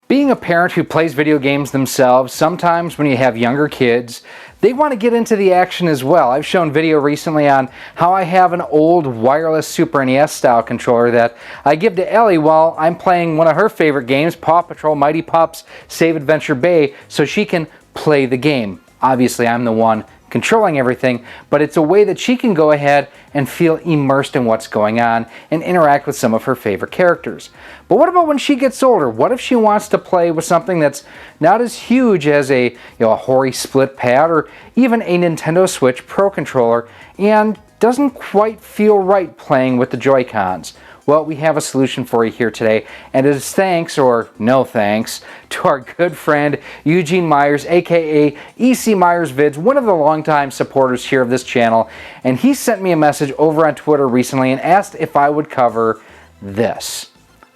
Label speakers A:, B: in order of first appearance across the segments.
A: Being a parent who plays video games themselves, sometimes when you have younger kids, they want to get into the action as well. I've shown video recently on how I have an old wireless Super NES style controller that I give to Ellie while I'm playing one of her favorite games, Paw Patrol Mighty Pups Save Adventure Bay, so she can play the game. Obviously, I'm the one controlling everything, but it's a way that she can go ahead and feel immersed in what's going on and interact with some of her favorite characters. But what about when she gets older? What if she wants to play with something that's not as huge as a Hori split pad or even a Nintendo Switch Pro controller and doesn't quite feel right playing with the Joy-Cons? Well, we have a solution for you here today, and it is thanks, or no thanks, to our good friend Eugene Myers, aka EC Myers Vids, one of the longtime supporters here of this channel, and he sent me a message over on Twitter recently and asked if I would cover this,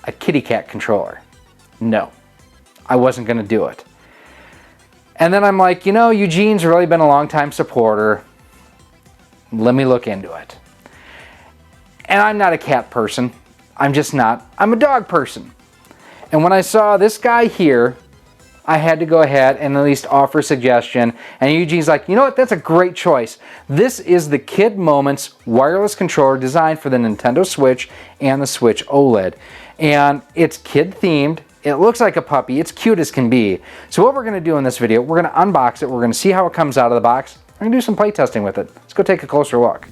A: a kitty cat controller. No, I wasn't going to do it. And then I'm like, Eugene's really been a longtime supporter. Let me look into it. And I'm not a cat person. I'm just not. I'm a dog person. And when I saw this guy here, I had to go ahead and at least offer a suggestion. And Eugene's like, you know what? That's a great choice. This is the KidMoments wireless controller designed for the Nintendo Switch and the Switch OLED. And it's kid themed. It looks like a puppy. It's cute as can be. So what we're going to do in this video, we're going to unbox it. We're going to see how it comes out of the box. We're going to do some play testing with it. Let's go take a closer look.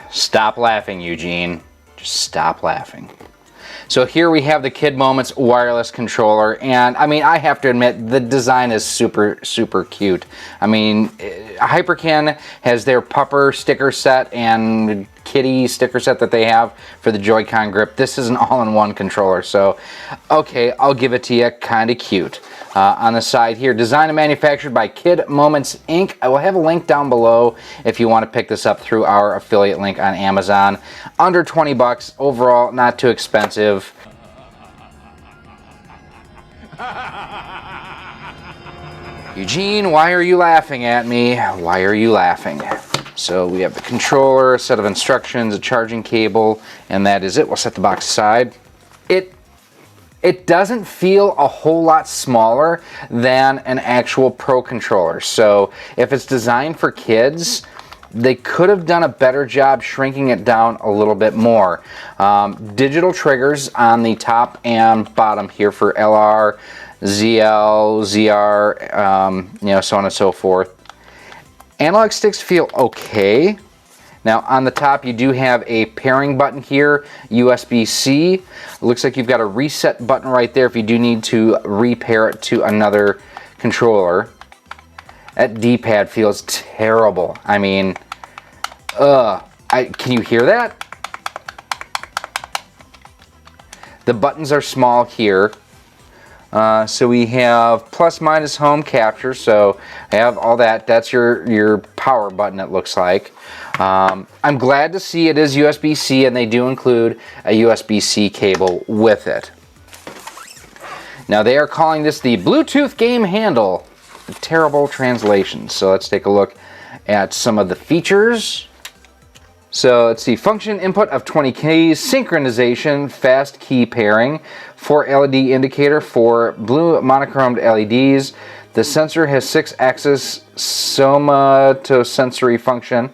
A: Stop laughing, Eugene. Just stop laughing. So here we have the KidMoments wireless controller, and I mean, I have to admit, the design is super, super cute. I mean, Hyperkin has their pupper sticker set and kitty sticker set that they have for the Joy-Con grip. This is an all-in-one controller, so okay, I'll give it to you, kind of cute. On the side here, designed and manufactured by KidMoments Inc. I will have a link down below if you want to pick this up through our affiliate link on Amazon. Under 20 bucks, overall not too expensive. Eugene, why are you laughing at me? Why are you laughing? So we have the controller, a set of instructions, a charging cable, and that is it. We'll set the box aside. It doesn't feel a whole lot smaller than an actual Pro controller. So if it's designed for kids, they could have done a better job shrinking it down a little bit more. Digital triggers on the top and bottom here for LR, ZL, ZR, so on and so forth. Analog sticks feel okay. Now on the top you do have a pairing button here, USB-C. Looks like you've got a reset button right there if you do need to repair it to another controller. That D-pad feels terrible. I mean, can you hear that? The buttons are small here. So we have plus minus home capture, so I have all that. That's your power button, it looks like. I'm glad to see it is USB-C, and they do include a USB-C cable with it. Now they are calling this the Bluetooth game handle. Terrible translation. So let's take a look at some of the features. So let's see, function input of 20 keys, synchronization, fast key pairing, 4 LED indicator for blue monochrome LEDs. The sensor has 6-axis somatosensory function.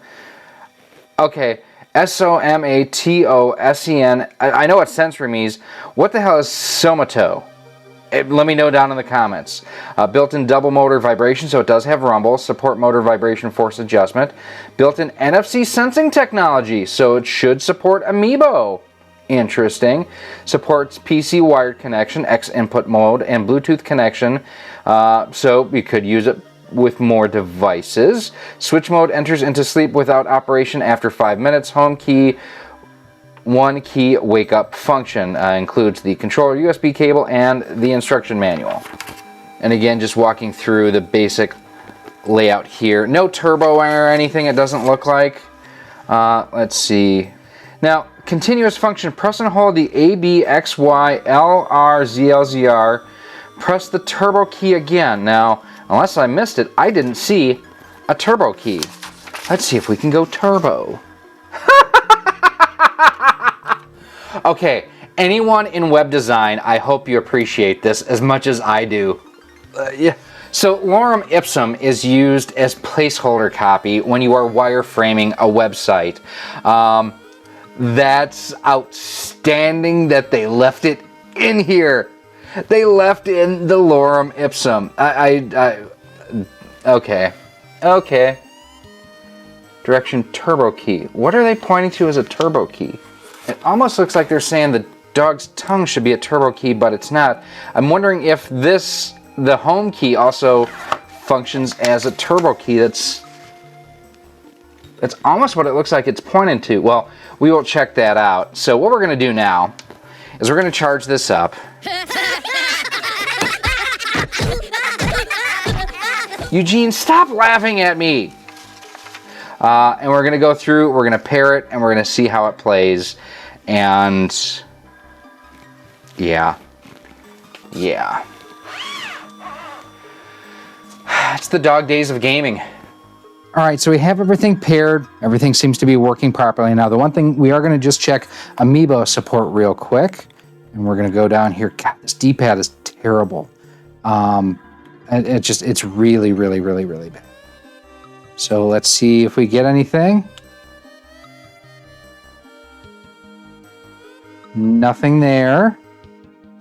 A: Okay, S-O-M-A-T-O-S-E-N. I know what sensory means. What the hell is somato? Let me know down in the comments. Built-in double motor vibration, so it does have rumble. Support motor vibration force adjustment. Built-in NFC sensing technology, so it should support Amiibo. Interesting. Supports PC wired connection, X input mode, and Bluetooth connection, so you could use it with more devices. Switch mode enters into sleep without operation after 5 minutes. Home key, one key wake up function, includes the controller USB cable and the instruction manual. And again, just walking through the basic layout here. No turbo or anything, it doesn't look like. Let's see. Now, continuous function, press and hold the A, B, X, Y, L, R, Z, L, Z, R. Press the turbo key again. Now, unless I missed it, I didn't see a turbo key. Let's see if we can go turbo. Okay, Anyone in web design, I hope you appreciate this as much as I do. Yeah. So lorem ipsum is used as placeholder copy when you are wireframing a website. That's outstanding that they left it in here. They left in the lorem ipsum. Okay. Direction turbo key. What are they pointing to as a turbo key? It almost looks like they're saying the dog's tongue should be a turbo key, but it's not. I'm wondering if the home key also functions as a turbo key. That's almost what it looks like it's pointing to. Well, we will check that out. So what we're going to do now is we're going to charge this up. Eugene, stop laughing at me. And we're going to go through, we're going to pair it, and we're going to see how it plays. And yeah. It's the dog days of gaming. All right, so we have everything paired. Everything seems to be working properly. Now, the one thing we are going to just check Amiibo support real quick. And we're going to go down here. God, this D-pad is terrible. It's really bad. So let's see if we get anything. Nothing there.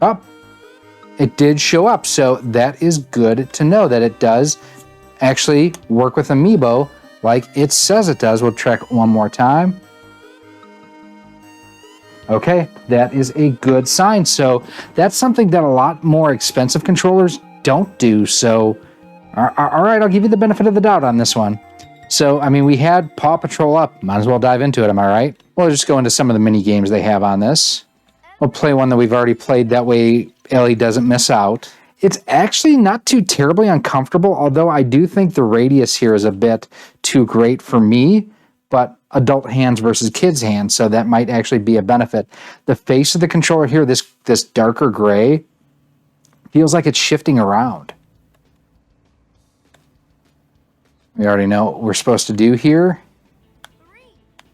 A: Oh, it did show up. So that is good to know that it does actually work with Amiibo like it says it does. We'll check one more time. Okay, that is a good sign. So that's something that a lot more expensive controllers don't do. So, all right, I'll give you the benefit of the doubt on this one. So, I mean, we had Paw Patrol up. Might as well dive into it, am I right? We'll just go into some of the mini games they have on this. We'll play one that we've already played. That way, Ellie doesn't miss out. It's actually not too terribly uncomfortable, although I do think the radius here is a bit too great for me, but adult hands versus kids' hands, so that might actually be a benefit. The face of the controller here, this darker gray, feels like it's shifting around. We already know what we're supposed to do here.
B: 3,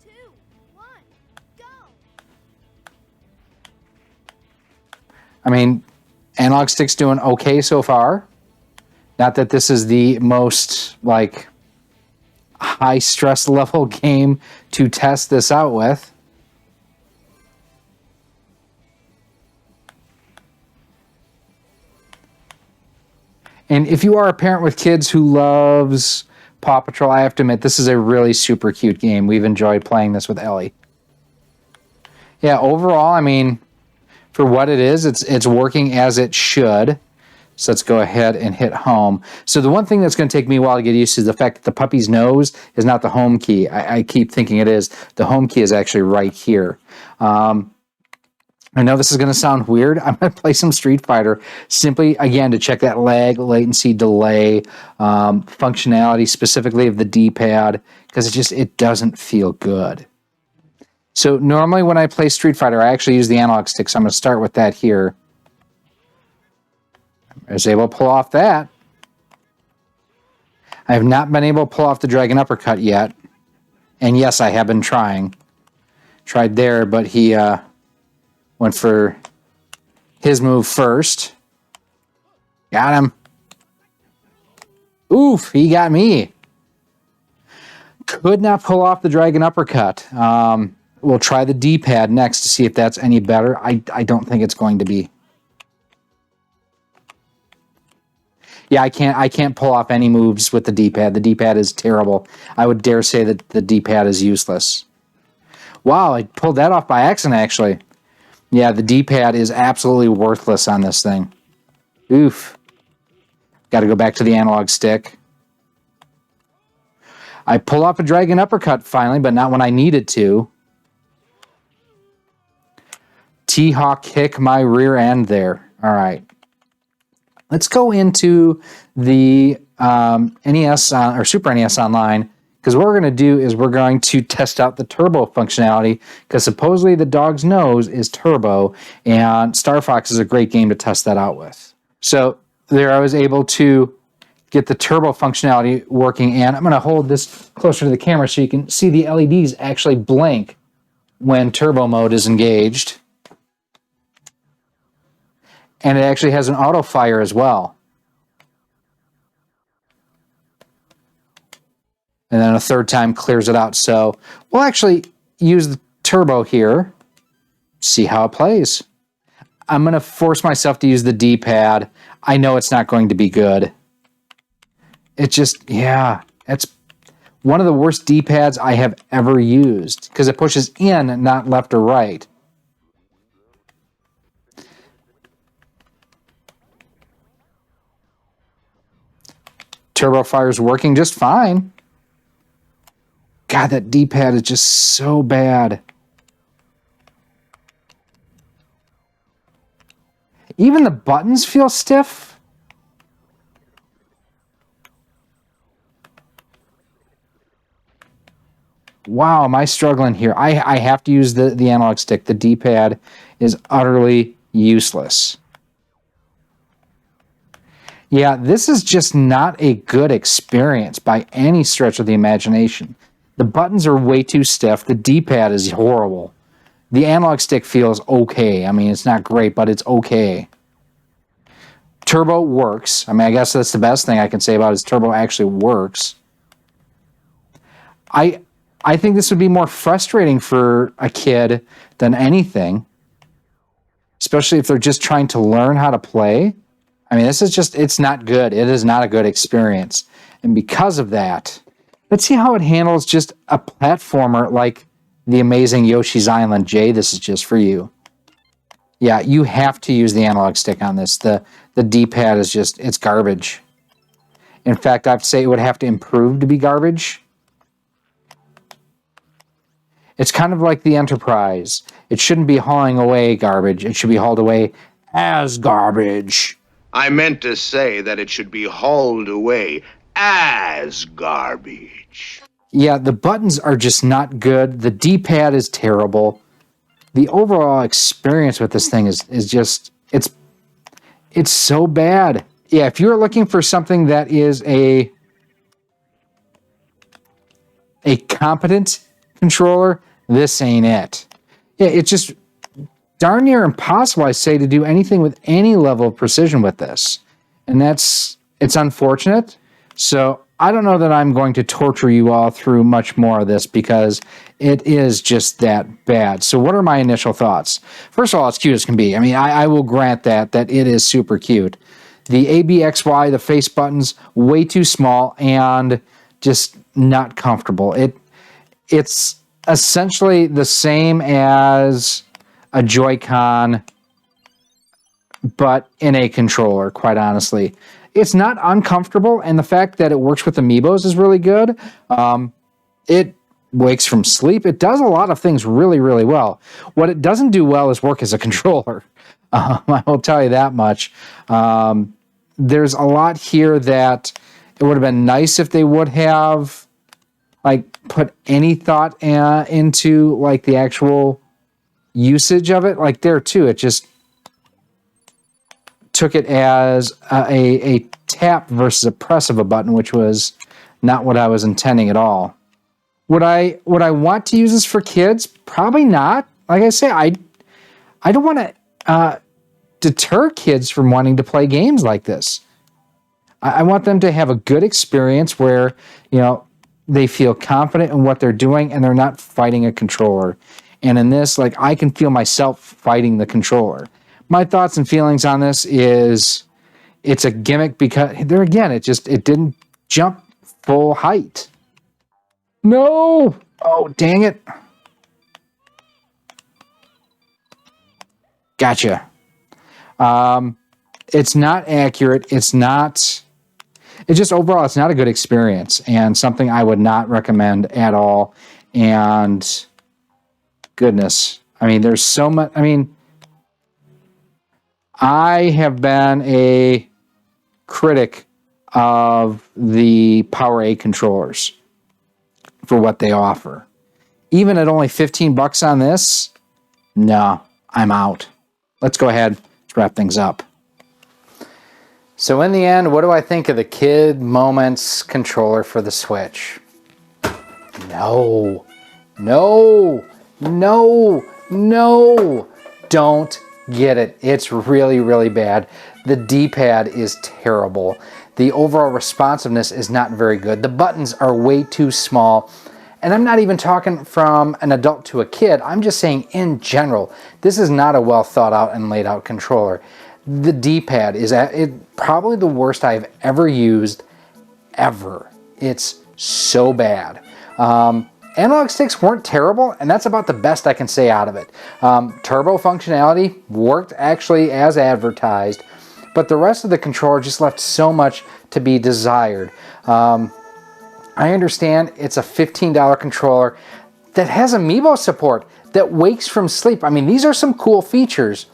B: 2, 1, go!
A: I mean, analog stick's doing okay so far. Not that this is the most, like, high stress level game to test this out with. And if you are a parent with kids who loves Paw Patrol, I have to admit, this is a really super cute game. We've enjoyed playing this with Ellie. Yeah, overall, I mean, for what it is, it's working as it should. So let's go ahead and hit home. So the one thing that's going to take me a while to get used to is the fact that the puppy's nose is not the home key. I keep thinking it is. The home key is actually right here. I know this is going to sound weird. I'm going to play some Street Fighter simply, again, to check that lag, latency, delay, functionality specifically of the D-pad, because it doesn't feel good. So normally when I play Street Fighter, I actually use the analog stick, so I'm going to start with that here. I was able to pull off that. I have not been able to pull off the Dragon Uppercut yet. And yes, I have been trying. Tried there, but he went for his move first. Got him. Oof, he got me. Could not pull off the Dragon Uppercut. We'll try the D-pad next to see if that's any better. I don't think it's going to be. Yeah, I can't pull off any moves with the D-pad. The D-pad is terrible. I would dare say that the D-pad is useless. Wow, I pulled that off by accident, actually. Yeah, the D-pad is absolutely worthless on this thing. Oof. Got to go back to the analog stick. I pull off a Dragon Uppercut finally, but not when I needed to. T-Hawk kick my rear end there. All right. Let's go into the NES or Super NES Online, because what we're going to do is we're going to test out the turbo functionality, because supposedly the dog's nose is turbo, and Star Fox is a great game to test that out with. So there I was able to get the turbo functionality working, and I'm going to hold this closer to the camera so you can see the LEDs actually blink when turbo mode is engaged. And it actually has an auto fire as well. And then a third time clears it out. So we'll actually use the turbo here, see how it plays. I'm going to force myself to use the D-pad. I know it's not going to be good. It just, yeah, it's one of the worst D-pads I have ever used because it pushes in, not left or right. Turbo fire's working just fine. God, that D-pad is just so bad. Even the buttons feel stiff. Wow, am I struggling here? I have to use the analog stick. The D-pad is utterly useless. Yeah, this is just not a good experience by any stretch of the imagination. The buttons are way too stiff. The D-pad is horrible. The analog stick feels okay. I mean, it's not great, but it's okay. Turbo works. I mean, I guess that's the best thing I can say about it is turbo actually works. I think this would be more frustrating for a kid than anything, especially if they're just trying to learn how to play. I mean, this is just, it's not good. It is not a good experience. And because of that, let's see how it handles just a platformer like the amazing Yoshi's Island. Jay, this is just for you. Yeah, you have to use the analog stick on this. The D-pad is just, it's garbage. In fact, I'd say it would have to improve to be garbage. It's kind of like the Enterprise. It shouldn't be hauling away garbage. It should be hauled away as garbage.
C: I meant to say that it should be hauled away as garbage.
A: Yeah, the buttons are just not good. The D-pad is terrible. The overall experience with this thing is just, it's so bad. Yeah, if you're looking for something that is a competent controller, this ain't it. Yeah, it's just darn near impossible, I say, to do anything with any level of precision with this. And it's unfortunate. So I don't know that I'm going to torture you all through much more of this because it is just that bad. So what are my initial thoughts? First of all, it's cute as can be. I mean, I will grant that it is super cute. The ABXY, the face buttons, way too small and just not comfortable. It's essentially the same as a Joy-Con, but in a controller, quite honestly. It's not uncomfortable, and the fact that it works with Amiibos is really good. It wakes from sleep. It does a lot of things really, really well. What it doesn't do well is work as a controller. I will tell you that much. There's a lot here that it would have been nice if they would have put any thought into the actual usage of it. Like there too, it just took it as a tap versus a press of a button, which was not what I was intending at all. Would I want to use this for kids? Probably not. Like I say, I don't want to deter kids from wanting to play games like this. I want them to have a good experience where, they feel confident in what they're doing and they're not fighting a controller. And in this, I can feel myself fighting the controller. My thoughts and feelings on this is it's a gimmick because there again, it didn't jump full height. No! Oh, dang it. Gotcha. It's not accurate. It's just overall, it's not a good experience and something I would not recommend at all. And goodness, I mean, there's so much. I mean, I have been a critic of the Power 8 controllers for what they offer. Even at only $15 on this, no, I'm out. Let's go ahead, let's wrap things up. So in the end, what do I think of the KidMoments controller for the Switch? No, no, no, no. Don't get it. It's really, really bad. The D-pad is terrible. The overall responsiveness is not very good. The buttons are way too small. And I'm not even talking from an adult to a kid. I'm just saying in general, this is not a well thought out and laid out controller. The D-pad is probably the worst I've ever used, ever. It's so bad. Analog sticks weren't terrible, and that's about the best I can say out of it. Turbo functionality worked actually as advertised, but the rest of the controller just left so much to be desired. I understand it's a $15 controller that has Amiibo support, that wakes from sleep. I mean, these are some cool features,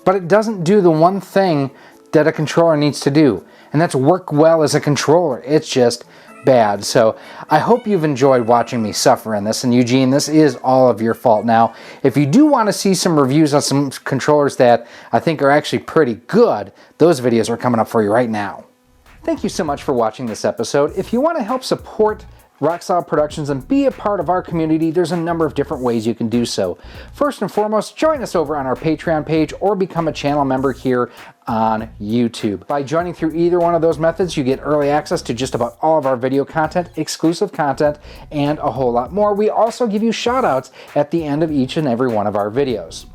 A: but it doesn't do the one thing that a controller needs to do, and that's work well as a controller. It's just bad. So I hope you've enjoyed watching me suffer in this, and Eugene, this is all of your fault. Now, if you do want to see some reviews on some controllers that I think are actually pretty good, those videos are coming up for you right now. Thank you so much for watching this episode. If you want to help support Rock Solid Productions and be a part of our community, there's a number of different ways you can do so. First and foremost, join us over on our Patreon page or become a channel member here on YouTube. By joining through either one of those methods, you get early access to just about all of our video content, exclusive content, and a whole lot more. We also give you shout outs at the end of each and every one of our videos.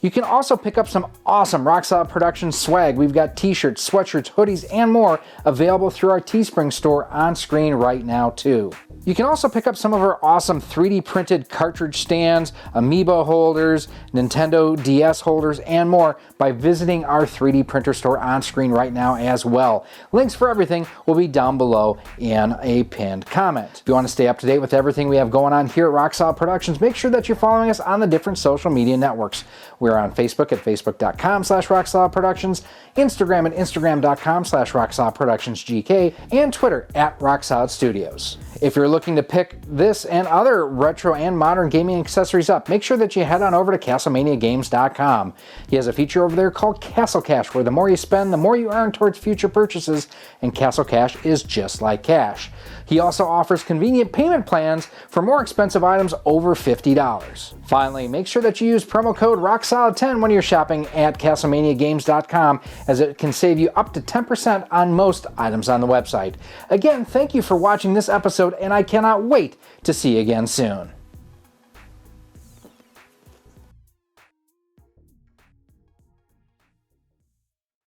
A: You can also pick up some awesome Rock Solid Productions swag. We've got t-shirts, sweatshirts, hoodies, and more available through our Teespring store on screen right now too. You can also pick up some of our awesome 3D printed cartridge stands, Amiibo holders, Nintendo DS holders, and more by visiting our 3D printer store on screen right now as well. Links for everything will be down below in a pinned comment. If you want to stay up to date with everything we have going on here at Rock Solid Productions, make sure that you're following us on the different social media networks. We're on Facebook at facebook.com/RockSolidProductions, Instagram at instagram.com/RockSolidProductionsGK, and Twitter at RockSolidStudios. If you're looking to pick this and other retro and modern gaming accessories up, make sure that you head on over to CastlemaniaGames.com. He has a feature over there called Castle Cash, where the more you spend, the more you earn towards future purchases, and Castle Cash is just like cash. He also offers convenient payment plans for more expensive items over $50. Finally, make sure that you use promo code ROCKSOLID10 when you're shopping at CastlemaniaGames.com, as it can save you up to 10% on most items on the website. Again, thank you for watching this episode, and I cannot wait to see you again soon.